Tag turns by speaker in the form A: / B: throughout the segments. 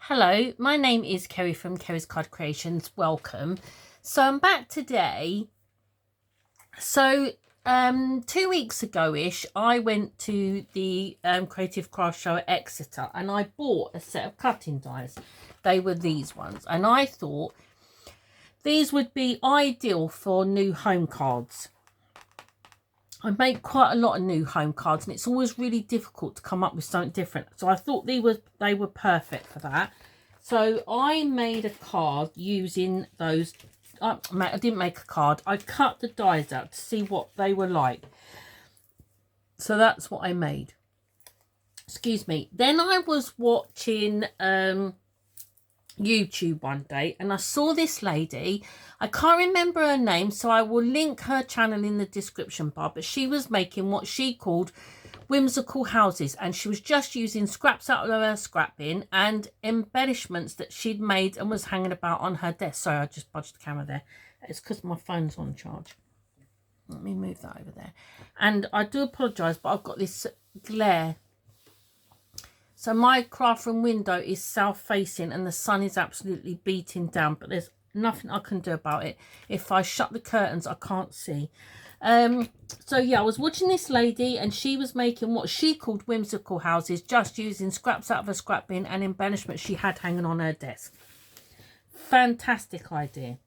A: Hello, my name is Kerry from Kerry's Card Creations. Welcome. So I'm back today. So 2 weeks ago-ish, I went to the Creative Craft Show at Exeter and I bought a set of cutting dies. They were these ones. And I thought these would be ideal for new home cards. I make quite a lot of new home cards and it's always really difficult to come up with something different. So I thought they were perfect for that. So I made a card using those. I didn't make a card. I cut the dies out to see what they were like. So that's what I made. Excuse me. Then I was watching YouTube one day and I saw this lady. I can't remember her name, so I will link her channel in the description bar, but she was making what she called whimsical houses, and she was just using scraps out of her scrap bin and embellishments that she'd made and was hanging about on her desk. Sorry, I just budged the camera there. It's because my phone's on charge. Let me move that over there. And I do apologise, but I've got this glare. So my craft room window is south facing and the sun is absolutely beating down, but there's nothing I can do about it. If I shut the curtains, I can't see. So yeah, I was watching this lady and she was making what she called whimsical houses, just using scraps out of a scrap bin and embellishments she had hanging on her desk. Fantastic idea.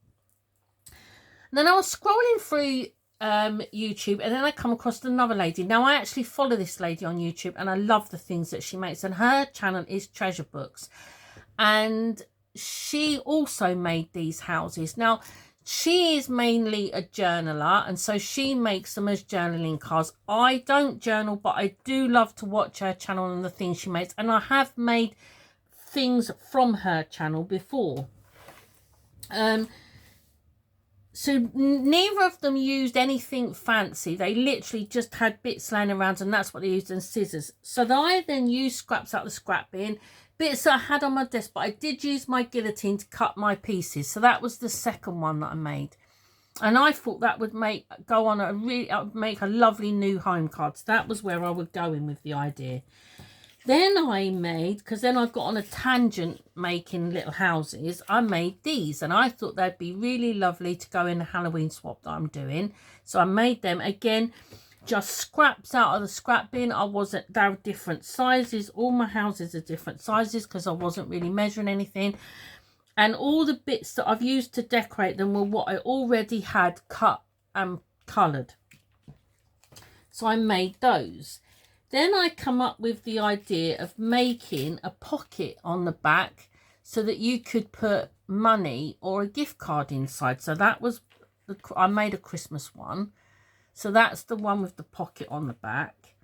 A: And then I was scrolling through YouTube and then I come across another lady. Now I actually follow this lady on YouTube and I love the things that she makes, and her channel is Treasure Books, and she also made these houses. Now she is mainly a journaler and so she makes them as journaling cards. I don't journal, but I do love to watch her channel and the things she makes, and I have made things from her channel before. So neither of them used anything fancy. They literally just had bits laying around and that's what they used, and scissors. So I then used scraps out of the scrap bin, bits that I had on my desk, but I did use my guillotine to cut my pieces. So that was the second one that I made. And I thought that would make a lovely new home card. So that was where I was going with the idea. Then I made, because then I got on a tangent making little houses, I made these and I thought they'd be really lovely to go in the Halloween swap that I'm doing. So I made them, again, just scraps out of the scrap bin. They were different sizes. All my houses are different sizes because I wasn't really measuring anything. And all the bits that I've used to decorate them were what I already had cut and coloured. So I made those. Then I come up with the idea of making a pocket on the back so that you could put money or a gift card inside. So that was, I made a Christmas one. So that's the one with the pocket on the back.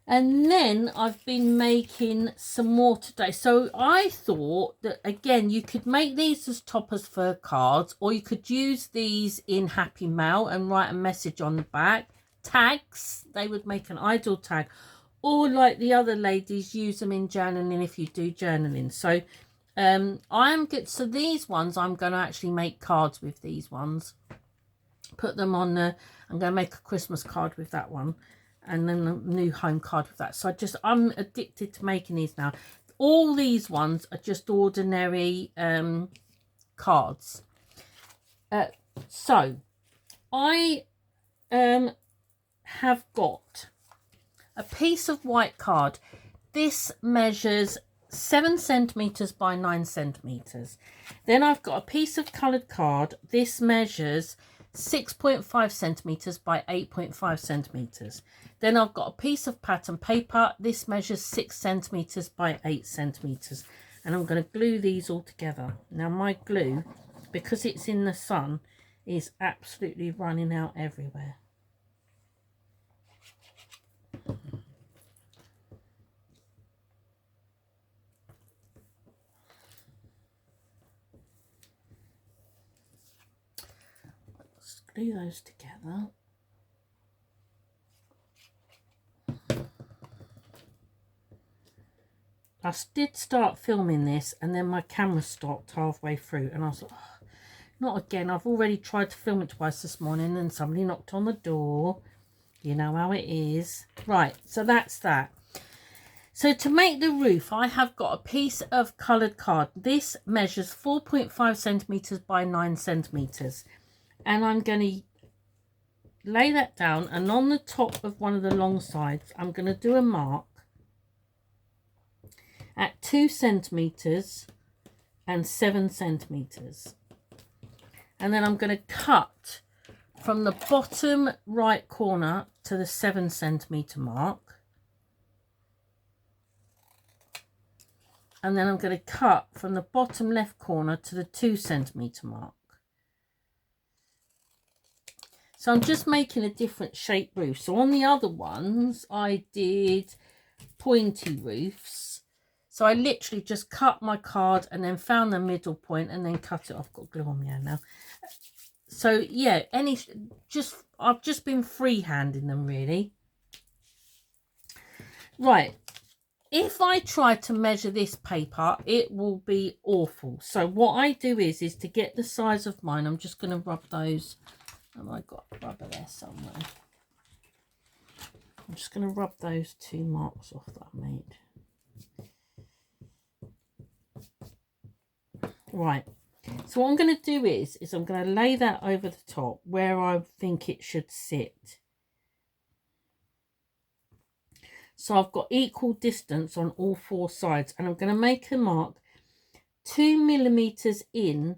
A: And then I've been making some more today. So I thought that, again, you could make these as toppers for cards, or you could use these in Happy Mail and write a message on the back. Tags, they would make an idle tag, or like the other ladies, use them in journaling if you do journaling. So I'm good. So these ones I'm going to actually make cards with. These ones, put them on the, I'm going to make a Christmas card with that one, and then a new home card with that. So I'm addicted to making these now. All these ones are just ordinary cards. So I have got a piece of white card. This measures 7 centimeters by 9 centimeters. Then I've got a piece of colored card. This measures 6.5 centimeters by 8.5 centimeters. Then I've got a piece of pattern paper. This measures 6 centimeters by 8 centimeters. And I'm going to glue these all together. Now my glue, because it's in the sun, is absolutely running out everywhere. Let's glue those together. I did start filming this and then my camera stopped halfway through and I was like, oh, not again. I've already tried to film it twice this morning and somebody knocked on the door. You know how it is. Right, so that's that. So to make the roof, I have got a piece of coloured card. This measures 4.5 centimetres by 9 centimetres. And I'm going to lay that down, and on the top of one of the long sides, I'm going to do a mark at 2 centimetres and 7 centimetres. And then I'm going to cut from the bottom right corner to the 7 centimetre mark. And then I'm going to cut from the bottom left corner to the 2 centimetre mark. So I'm just making a different shape roof. So on the other ones, I did pointy roofs. So I literally just cut my card and then found the middle point and then cut it off. Got glue on my hand now. So yeah, I've just been freehanding them really. Right. If I try to measure this paper, it will be awful. So what I do is to get the size of mine, I'm just going to rub those. Have I got rubber there somewhere? I'm just going to rub those 2 marks off that I made. Right. So what I'm going to do is I'm going to lay that over the top where I think it should sit. So I've got equal distance on all 4 sides, and I'm going to make a mark 2 millimeters in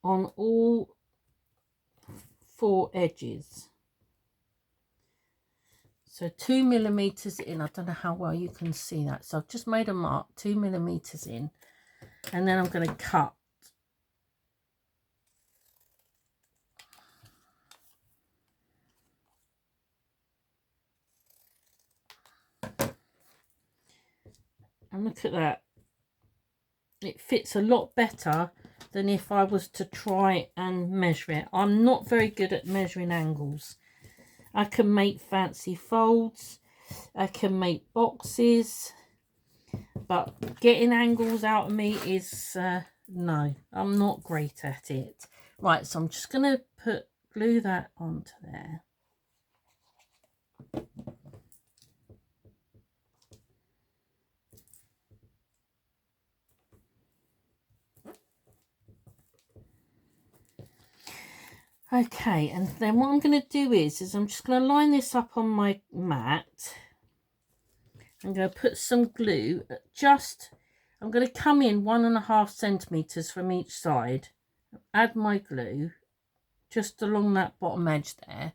A: on all 4 edges. So 2 millimeters in. I don't know how well you can see that. So I've just made a mark 2 millimeters in, and then I'm going to cut. And look at that. It fits a lot better than if I was to try and measure it. I'm not very good at measuring angles. I can make fancy folds. I can make boxes. But getting angles out of me is, no, I'm not great at it. Right, so I'm just going to glue that onto there. Okay, and then what I'm going to do is I'm just going to line this up on my mat. I'm going to put some glue, I'm going to come in 1.5 centimetres from each side, add my glue just along that bottom edge there,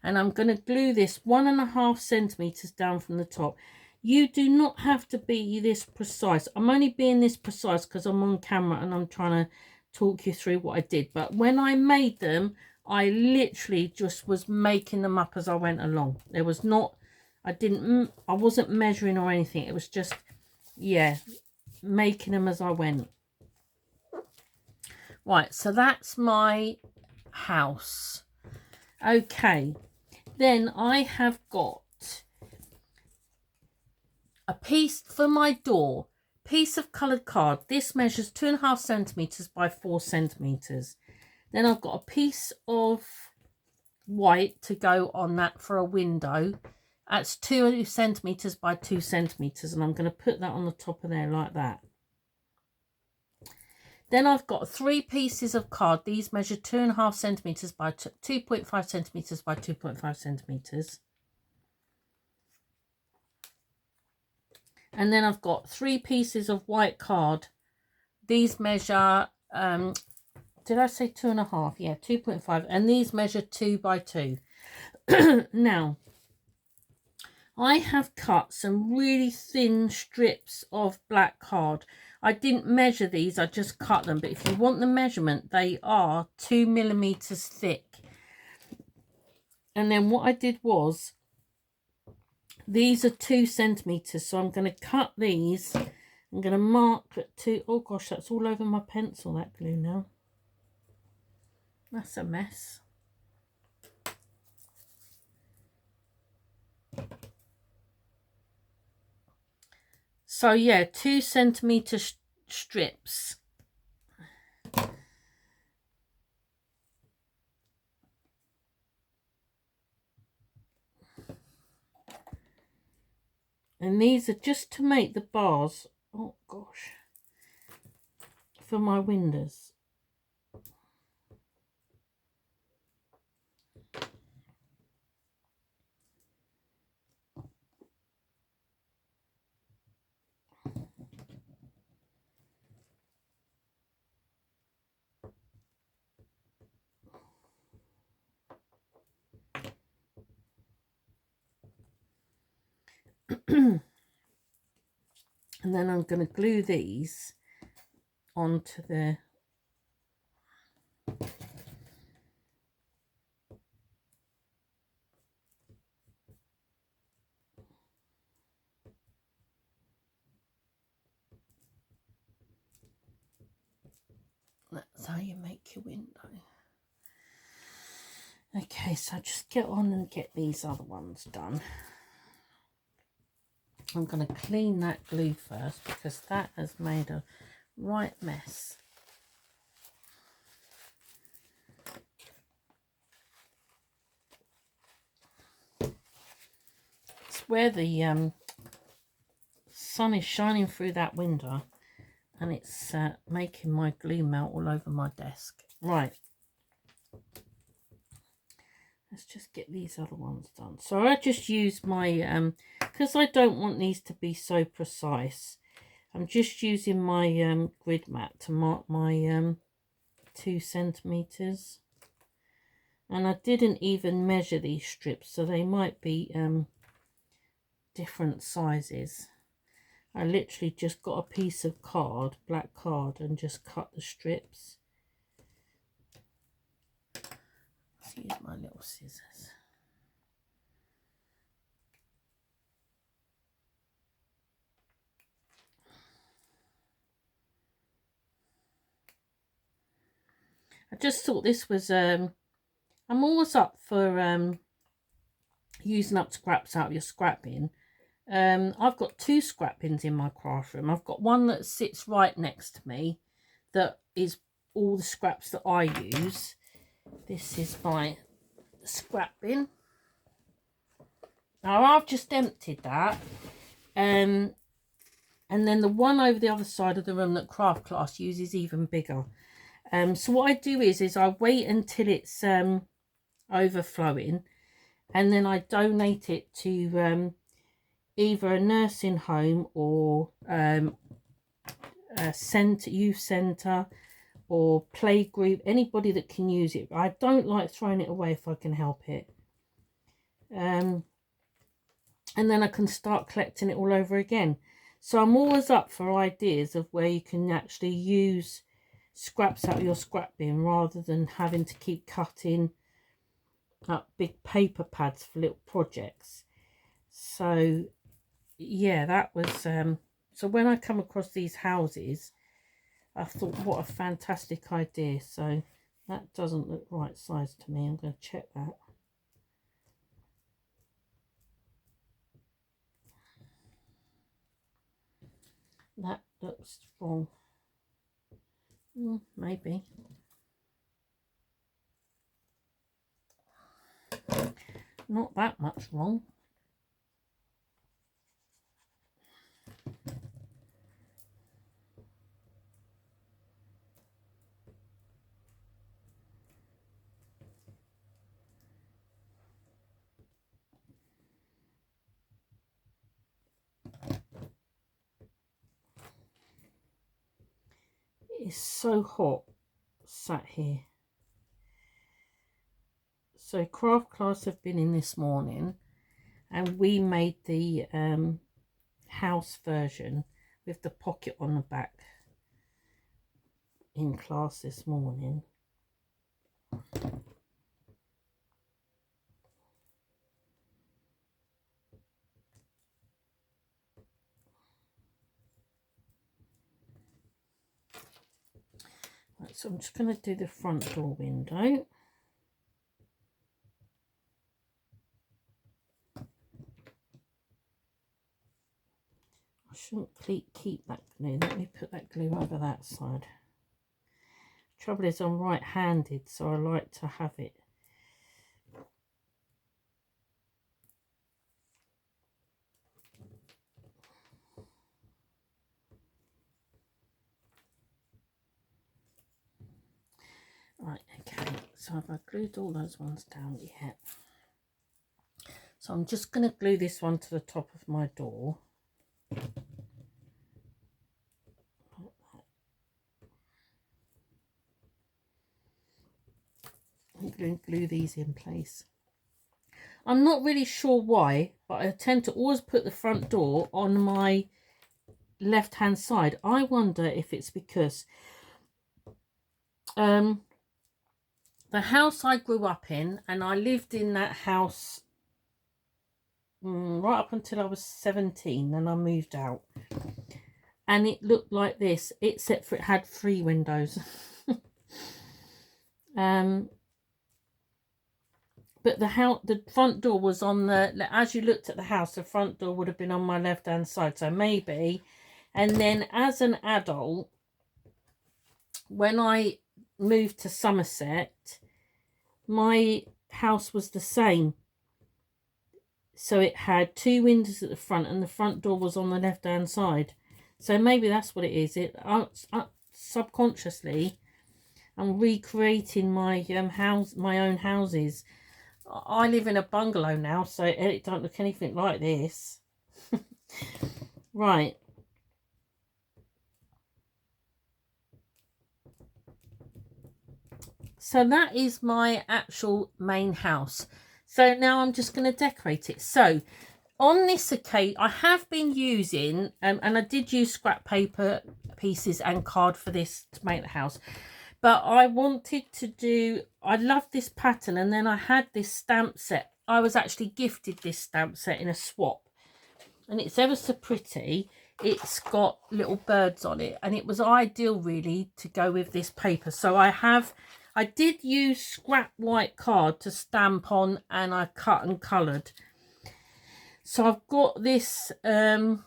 A: and I'm going to glue this 1.5 centimetres down from the top. You do not have to be this precise. I'm only being this precise because I'm on camera and I'm trying to talk you through what I did. But when I made them, I literally just was making them up as I went along. There was not, I wasn't measuring or anything. It was just, yeah, making them as I went. Right, so that's my house. Okay, then I have got a piece for my door, piece of coloured card. This measures 2.5 centimetres by 4 centimetres. Then I've got a piece of white to go on that for a window. That's 2 centimetres by 2 centimetres, and I'm going to put that on the top of there like that. Then I've got 3 pieces of card. These measure 2.5 centimetres by 2.5 centimetres by 2.5 centimetres. And then I've got 3 pieces of white card. These measure, did I say 2.5? Yeah, 2.5. And these measure 2 by 2. Now, I have cut some really thin strips of black card. I didn't measure these, I just cut them. But if you want the measurement, they are 2 millimeters thick. And then what I did was, these are 2 centimeters. So I'm going to cut these. I'm going to mark at 2. Oh gosh, that's all over my pencil, that glue now. That's a mess. So yeah, 2 centimeter strips. And these are just to make the bars, oh gosh, for my windows. And then I'm going to glue these onto the that's how you make your window. Okay, so just get on and get these other ones done. I'm going to clean that glue first because that has made a right mess. It's where the sun is shining through that window and it's making my glue melt all over my desk. Right. Let's just get these other ones done. So I just use my, because I don't want these to be so precise, I'm just using my grid mat to mark my 2 centimeters. And I didn't even measure these strips, so they might be different sizes. I literally just got a piece of card, black card, and just cut the strips. Let's use my little scissors. I just thought this was, I'm always up for using up scraps out of your scrap bin. I've got 2 scrap bins in my craft room. I've got one that sits right next to me that is all the scraps that I use. This is my scrap bin. Now I've just emptied that. And then the one over the other side of the room that Craft Class uses even bigger. So what I do is I wait until it's overflowing, and then I donate it to either a nursing home or a youth centre or play group, anybody that can use it. I don't like throwing it away if I can help it. And then I can start collecting it all over again. So I'm always up for ideas of where you can actually use scraps out of your scrap bin rather than having to keep cutting up big paper pads for little projects. So yeah, that was so when I come across these houses, I thought, what a fantastic idea. So that doesn't look right size to me. I'm going to check that. That looks wrong. Maybe. Not that much wrong. It's so hot sat here. So Craft Class have been in this morning, and we made the house version with the pocket on the back in class this morning. Right, so I'm just going to do the front door window. I shouldn't keep that glue. Let me put that glue over that side. Trouble is, I'm right-handed, so I like to have it Right, okay, so have I glued all those ones down yet? So I'm just going to glue this one to the top of my door. I'm going to glue these in place. I'm not really sure why, but I tend to always put the front door on my left hand side. I wonder if it's because the house I grew up in, and I lived in that house right up until I was 17, and I moved out, and it looked like this, except for it had 3 windows. But the front door was on the, as you looked at the house, the front door would have been on my left hand side, so maybe. And then as an adult, when I moved to Somerset, my house was the same. So it had 2 windows at the front, and the front door was on the left hand side. So maybe that's what it is. Subconsciously, I'm recreating my my own houses. I live in a bungalow now, so it don't look anything like this. Right. So that is my actual main house. So now I'm just going to decorate it. So on this occasion, I have been using, and I did use scrap paper pieces and card for this to make the house. But I wanted to do, I love this pattern, and then I had this stamp set. I was actually gifted this stamp set in a swap, and it's ever so pretty. It's got little birds on it, and it was ideal really to go with this paper. So I did use scrap white card to stamp on, and I cut and coloured. So I've got this branch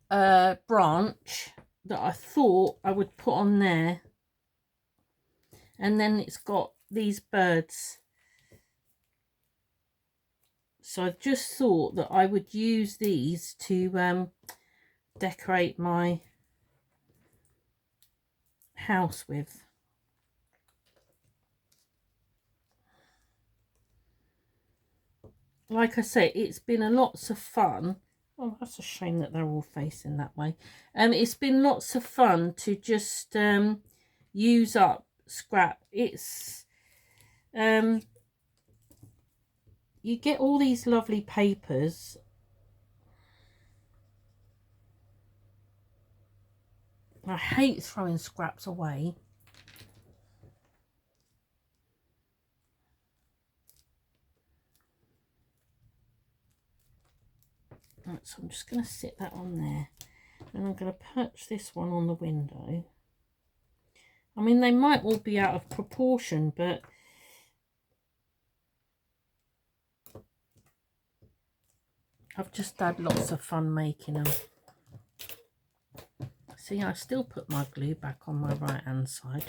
A: that I thought I would put on there. And then it's got these birds. So I've just thought that I would use these to decorate my house with. Like I say, it's been lots of fun. Oh, that's a shame that they're all facing that way. It's been lots of fun to just use up scrap. It's you get all these lovely papers. I hate throwing scraps away. Right, so I'm just going to sit that on there, and I'm going to perch this one on the window. I mean, they might all be out of proportion, but I've just had lots of fun making them. See, I still put my glue back on my right hand side.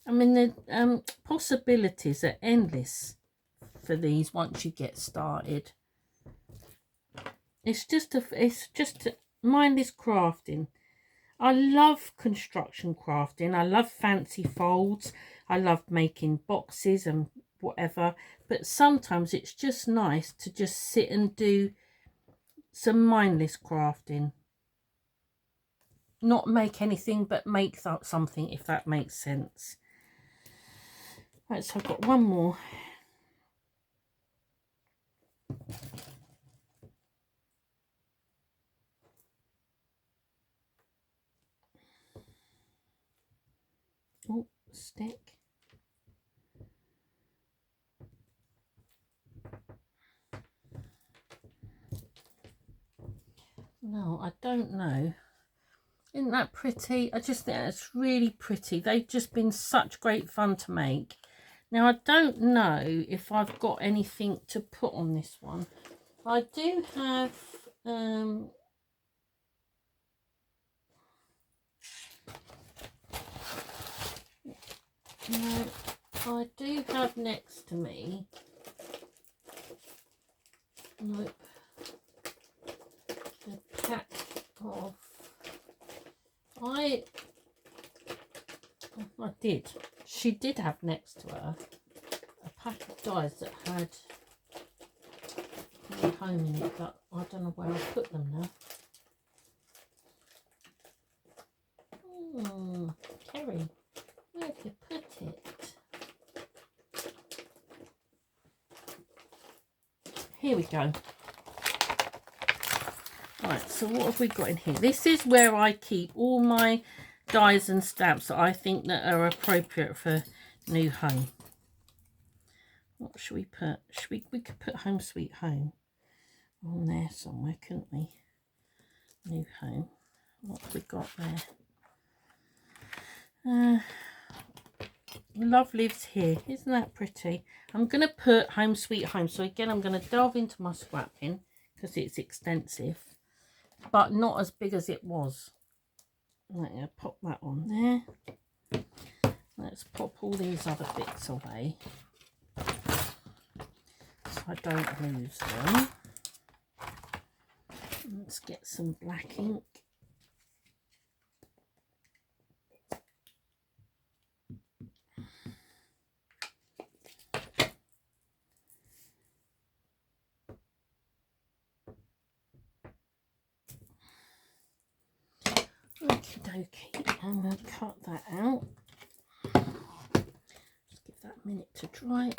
A: I mean, the possibilities are endless for these once you get started. It's just mindless crafting. I love construction crafting. I love fancy folds. I love making boxes and whatever. But sometimes it's just nice to just sit and do some mindless crafting. Not make anything, but make something, if that makes sense. Right, so I've got one more. Oh, stick. No, I don't know. Isn't that pretty? I just think it's really pretty. They've just been such great fun to make. Now, I don't know if I've got anything to put on this one. I do have... Now, I do have next to me, nope, a pack of, she did have next to her a pack of dies that had New Home in it, but I don't know where I put them now. Kerry, where have you put it? Here we go. Right, so what have we got in here? This is where I keep all my dies and stamps that I think that are appropriate for New Home. What should we put? We could put Home Sweet Home on there somewhere, couldn't we? New Home. What have we got there? Love Lives Here. Isn't that pretty? I'm going to put Home Sweet Home. So again, I'm going to delve into my scrapping because it's extensive, but not as big as it was. Let me pop that on there. Let's pop all these other bits away so I don't lose them. Let's get some black ink. Okie dokie, I'm going to cut that out. Just give that a minute to dry.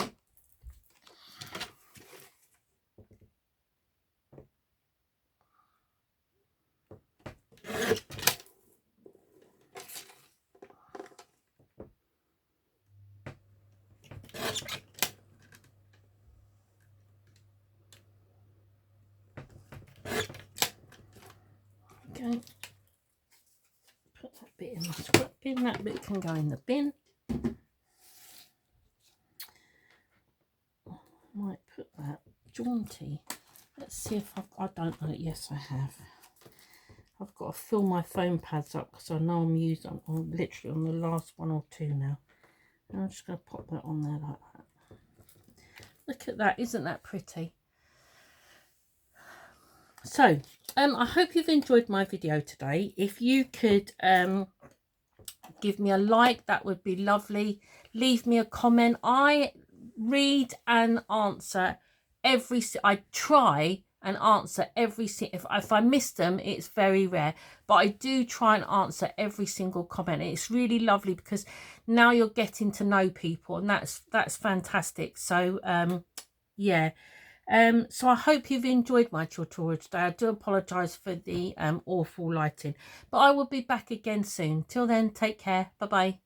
A: Okay. Put that bit in my scrap bin, that bit can go in the bin. Might put that jaunty. Let's see if I don't know. Yes, I have. I've got to fill my foam pads up because I know I'm literally on the last one or two now. And I'm just going to pop that on there like that. Look at that, isn't that pretty? So, I hope you've enjoyed my video today. If you could give me a like, that would be lovely. Leave me a comment. I read and answer I try and answer every single, if I miss them, it's very rare, but I do try and answer every single comment. It's really lovely because now you're getting to know people, and that's fantastic. So yeah. So I hope you've enjoyed my tutorial today. I do apologise for the awful lighting, but I will be back again soon. Till then, take care. Bye bye.